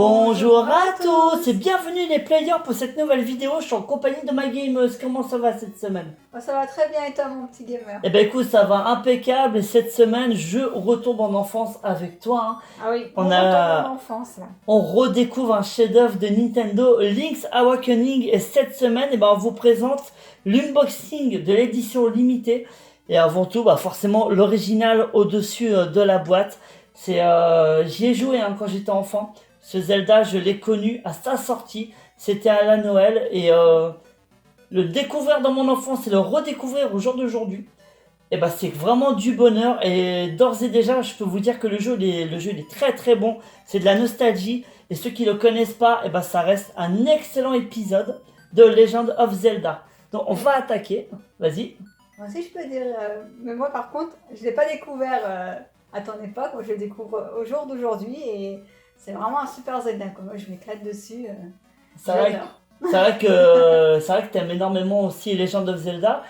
Bonjour à tous et bienvenue les players pour cette nouvelle vidéo. Je suis en compagnie de MyGameuse. Comment ça va cette semaine? Oh, ça va très bien et toi mon petit gamer? Eh ben écoute, ça va impeccable et cette semaine je retombe en enfance avec toi. Ah oui, On on a- retourne en enfance là. On redécouvre un chef-d'œuvre de Nintendo, Link's Awakening, et cette semaine on vous présente l'unboxing de l'édition limitée. Et avant tout, forcément l'original au-dessus de la boîte. J'y ai joué quand j'étais enfant. Ce Zelda, je l'ai connu à sa sortie. C'était à la Noël et le découvrir dans mon enfance et le redécouvrir au jour d'aujourd'hui, c'est vraiment du bonheur. Et d'ores et déjà, je peux vous dire que le jeu il est très très bon. C'est de la nostalgie. Et ceux qui ne le connaissent pas, ça reste un excellent épisode de Legend of Zelda. Donc on va attaquer. Vas-y. Moi aussi je peux dire, mais moi par contre, je l'ai pas découvert à ton époque, moi je le découvre au jour d'aujourd'hui et c'est vraiment un super Zelda quoi. Moi je m'éclate dessus, C'est vrai, j'adore. c'est vrai que t'aimes énormément aussi Legend of Zelda.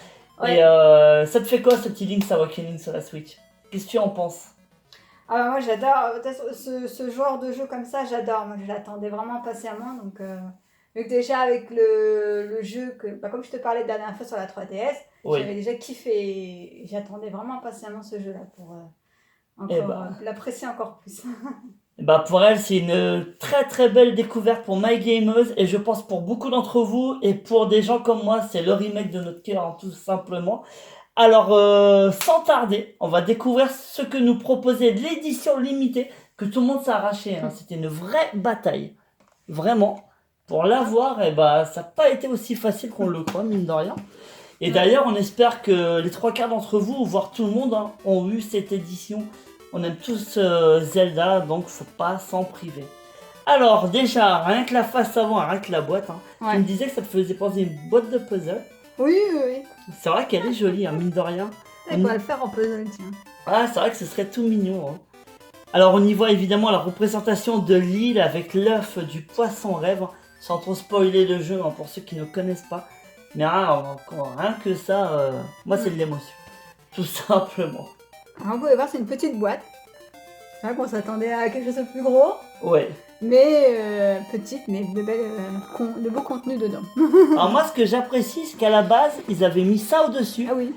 Ouais. Et ça te fait quoi ce petit Link's Awakening sur la Switch? Qu'est-ce que tu en penses? Ah bah moi j'adore ce genre de jeu comme ça, j'adore. Moi je l'attendais vraiment patiemment donc déjà avec le jeu comme je te parlais la dernière fois sur la 3DS, Oui. j'avais déjà kiffé et j'attendais vraiment patiemment ce jeu là pour Eh encore bah. l'apprécier encore plus. Pour elle, c'est une très très belle découverte pour MyGameuse et je pense pour beaucoup d'entre vous et pour des gens comme moi, c'est le remake de notre cœur, tout simplement. Alors, sans tarder, on va découvrir ce que nous proposait l'édition limitée que tout le monde s'est arraché. C'était une vraie bataille. Vraiment. Pour l'avoir, ça n'a pas été aussi facile qu'on le croit, mine de rien. Et d'ailleurs, on espère que les trois quarts d'entre vous, voire tout le monde, ont eu cette édition. On aime tous Zelda, donc faut pas s'en priver. Alors, déjà, rien que la face avant, rien que la boîte, Ouais. tu me disais que ça te faisait penser à une boîte de puzzle. Oui, oui, oui. C'est vrai qu'elle est jolie, mine de rien. On va le faire en puzzle, tiens. Ah, c'est vrai que ce serait tout mignon. Alors, on y voit évidemment la représentation de l'île avec l'œuf du poisson rêve, sans trop spoiler le jeu pour ceux qui ne connaissent pas. Mais rien que ça, moi c'est de l'émotion. Tout simplement. Alors, vous pouvez voir, c'est une petite boîte. C'est vrai qu'on s'attendait à quelque chose de plus gros, Ouais. mais petite, mais de beau contenu dedans. Alors moi ce que j'apprécie, c'est qu'à la base, ils avaient mis ça au-dessus. Ah oui.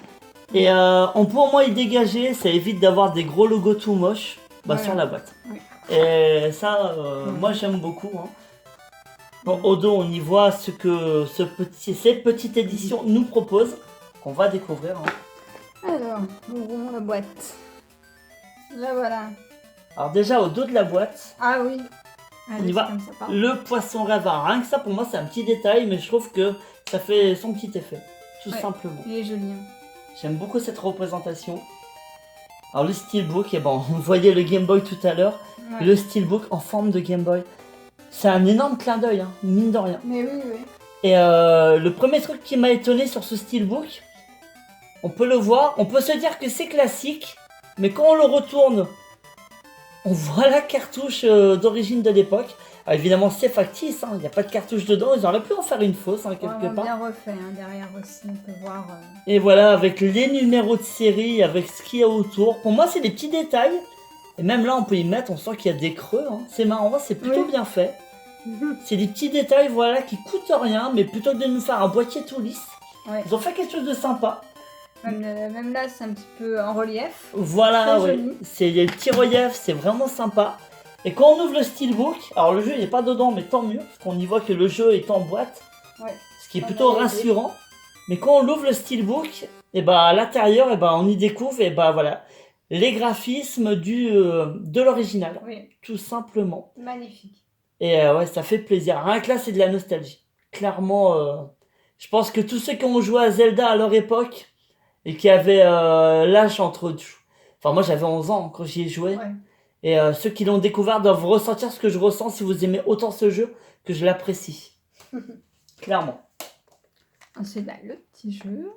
Et on peut au moins y dégager, ça évite d'avoir des gros logos tout moches Voilà. sur la boîte. Oui. Et ça, moi j'aime beaucoup. Bon, au dos, on y voit ce que cette petite édition nous propose, qu'on va découvrir. Alors, ouvrons la boîte. Là voilà. Alors déjà, au dos de la boîte, Ah oui. on y va. Comme ça, pardon. Le poisson rêve. Alors, rien que ça, pour moi, c'est un petit détail, mais je trouve que ça fait son petit effet. Tout simplement. Il est joli. J'aime beaucoup cette représentation. Alors le steelbook, on voyait le Game Boy tout à l'heure. Ouais. Le steelbook en forme de Game Boy. C'est un énorme clin d'œil, mine de rien. Mais oui, oui. Et le premier truc qui m'a étonné sur ce steelbook, on peut le voir, on peut se dire que c'est classique, mais quand on le retourne, on voit la cartouche d'origine de l'époque. Alors évidemment c'est factice, il n'y a pas de cartouche dedans, ils auraient pu en faire une fausse quelque part. Bien refait, derrière aussi, on peut voir. Et voilà, avec les numéros de série, avec ce qu'il y a autour. Pour moi, c'est des petits détails. Et même là, on peut y mettre, on sent qu'il y a des creux. C'est marrant, c'est plutôt bien fait. C'est des petits détails, voilà, qui coûtent rien, mais plutôt que de nous faire un boîtier tout lisse, ils ont fait quelque chose de sympa. Même là, c'est un petit peu en relief. Voilà, Très joli. c'est des petits reliefs, c'est vraiment sympa. Et quand on ouvre le steelbook, alors le jeu il n'est pas dedans, mais tant mieux, parce qu'on y voit que le jeu est en boîte, ce qui est plutôt rassurant. Mais quand on ouvre le steelbook, à l'intérieur, on y découvre, voilà, les graphismes de l'original, tout simplement. Magnifique. Et ça fait plaisir. Rien que là, c'est de la nostalgie. Clairement, je pense que tous ceux qui ont joué à Zelda à leur époque et qui avaient l'âge entre... Enfin, moi, j'avais 11 ans quand j'y ai joué. Ouais. Et ceux qui l'ont découvert doivent ressentir ce que je ressens si vous aimez autant ce jeu, que je l'apprécie. Clairement. C'est là le petit jeu.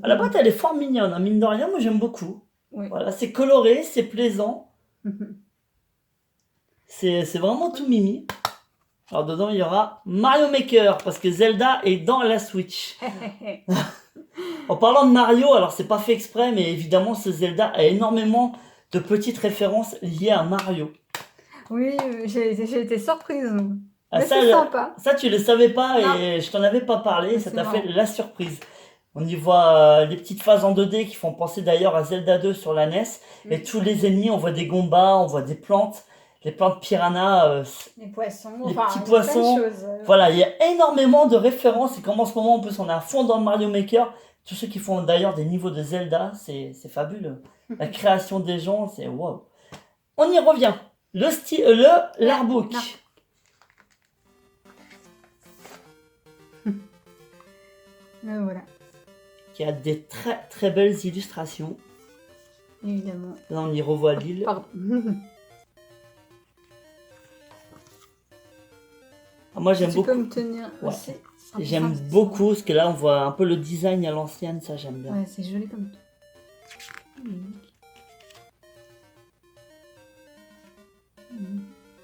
La boîte, elle est fort mignonne. Mine de rien, moi, j'aime beaucoup. Oui. Voilà, c'est coloré, c'est plaisant. C'est vraiment tout mimi. Alors dedans, il y aura Mario Maker, parce que Zelda est dans la Switch. En parlant de Mario, alors c'est pas fait exprès, mais évidemment, ce Zelda a énormément de petites références liées à Mario. Oui, j'ai été surprise. Ah, Mais ça, c'est sympa. ça, tu le savais pas Non. et je t'en avais pas parlé, ça C'est t'a fait marrant. la surprise. On y voit les petites phases en 2D qui font penser d'ailleurs à Zelda 2 sur la NES. Et tous les ennemis, on voit des Goombas, on voit des plantes, les plantes piranha, Les poissons, les enfin, petits il y a plein de poissons. choses. Voilà, il y a énormément de références et comme en ce moment en plus on est à fond dans Mario Maker, tous ceux qui font d'ailleurs des niveaux de Zelda, c'est fabuleux. La création des gens, c'est wow. On y revient. Le style, l'artbook. Voilà, Qui a des très très belles illustrations. évidemment. Là on y revoit l'île. Pardon. Ah, moi j'aime Tu beaucoup. peux me tenir Ouais. aussi. J'aime beaucoup parce que là on voit un peu le design à l'ancienne, ça j'aime bien. Ouais, c'est joli comme tout.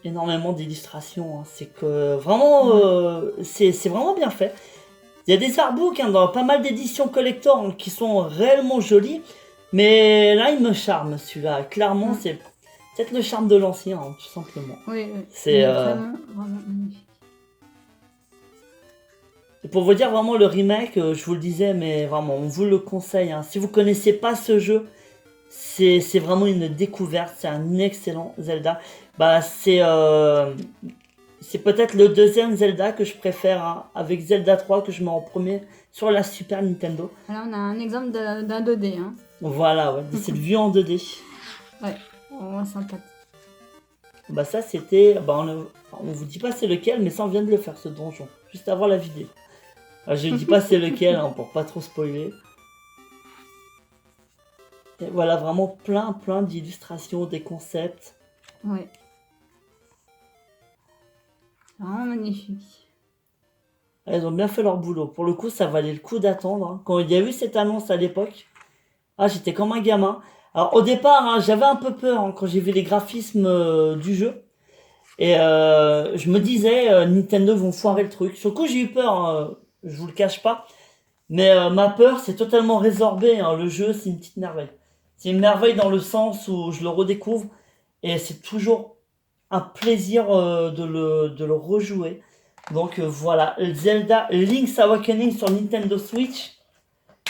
Énormément d'illustrations, hein. C'est que vraiment c'est vraiment bien fait. Il y a des artbooks dans pas mal d'éditions collector qui sont réellement jolis, mais là il me charme celui-là. Clairement c'est peut-être le charme de l'ancien, hein, tout simplement. Oui, C'est vraiment magnifique. Et pour vous dire vraiment le remake, je vous le disais, mais vraiment on vous le conseille, hein. Si vous connaissez pas ce jeu, c'est vraiment une découverte, c'est un excellent Zelda. Bah c'est peut-être le deuxième Zelda que je préfère, hein, avec Zelda 3 que je mets en premier sur la Super Nintendo. Là, on a un exemple d'un 2D. Hein. Voilà, ouais, de cette vue en 2D. Ouais, vraiment sympathique. Bah ça c'était, on vous dit pas c'est lequel, mais ça on vient de le faire ce donjon, juste avant la vidéo. Alors, je ne dis pas c'est lequel, hein, pour pas trop spoiler. Et voilà, vraiment plein d'illustrations, des concepts. Ouais. Vraiment magnifique. Elles ont bien fait leur boulot. Pour le coup, ça valait le coup d'attendre, hein. Quand il y a eu cette annonce à l'époque, j'étais comme un gamin. Alors au départ, hein, j'avais un peu peur, hein, quand j'ai vu les graphismes du jeu. Et je me disais, Nintendo vont foirer le truc. Sur le coup, j'ai eu peur, hein, je vous le cache pas. Mais ma peur, c'est totalement résorbé, hein. Le jeu, c'est une petite merveille. C'est une merveille dans le sens où je le redécouvre. Et c'est toujours un plaisir de le rejouer. Donc voilà, Zelda Link's Awakening sur Nintendo Switch.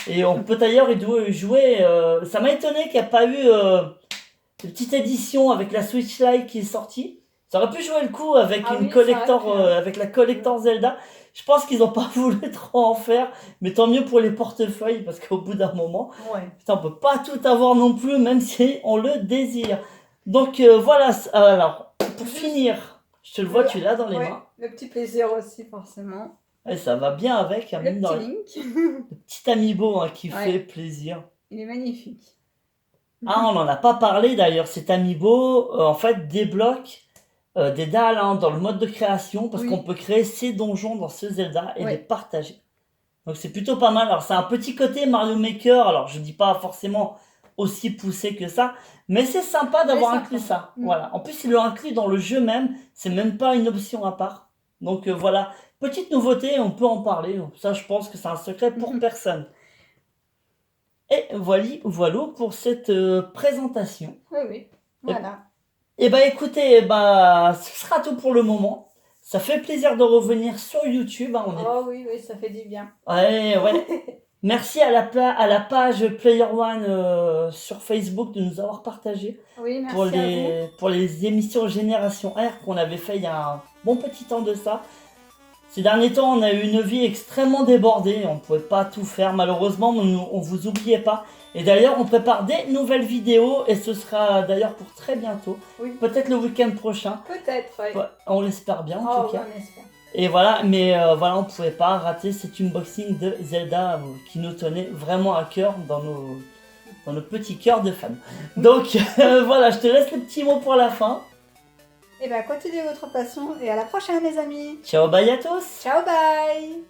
Et on peut d'ailleurs y jouer. Ça m'a étonné qu'il n'y a pas eu une petite édition avec la Switch Lite qui est sortie. Ça aurait pu jouer le coup avec une collector, avec la collector Zelda. Je pense qu'ils n'ont pas voulu trop en faire, mais tant mieux pour les portefeuilles parce qu'au bout d'un moment, putain, on peut pas tout avoir non plus, même si on le désire. Donc voilà. Alors pour finir, je te le vois, tu l'as dans les mains. Le petit plaisir aussi forcément. Et ça va bien avec, hein, Le petit Link. le petit amiibo, hein, qui fait plaisir. Il est magnifique. On n'en a pas parlé d'ailleurs. Cet amiibo, en fait, débloque des dalles, hein, dans le mode de création parce qu'on peut créer ces donjons dans ce Zelda et les partager. Donc c'est plutôt pas mal. Alors c'est un petit côté Mario Maker. Alors je dis pas forcément aussi poussé que ça, mais c'est sympa d'avoir inclus ça. Voilà. En plus ils l'ont inclus dans le jeu même. C'est même pas une option à part. Donc voilà, petite nouveauté, on peut en parler. Ça je pense que c'est un secret pour personne. Et voilà pour cette présentation. Oui, voilà. Et bah écoutez, ce sera tout pour le moment. Ça fait plaisir de revenir sur YouTube. Hein, Oh oui, ça fait du bien. Ouais. Merci à la page Player One sur Facebook de nous avoir partagé. Oui, merci pour les émissions Génération R qu'on avait fait il y a un bon petit temps de ça. Ces derniers temps, on a eu une vie extrêmement débordée. On ne pouvait pas tout faire. Malheureusement, on vous oubliait pas. Et d'ailleurs, on prépare des nouvelles vidéos. Et ce sera d'ailleurs pour très bientôt. Oui. Peut-être le week-end prochain. Peut-être, oui. Ouais, on l'espère bien en tout cas. On espère. Et voilà, mais voilà, on ne pouvait pas rater cet unboxing de Zelda qui nous tenait vraiment à cœur dans nos petits cœurs de fans. Donc voilà, je te laisse le petit mot pour la fin. Et continuez votre passion et à la prochaine les amis. Ciao, bye à tous. Ciao, bye.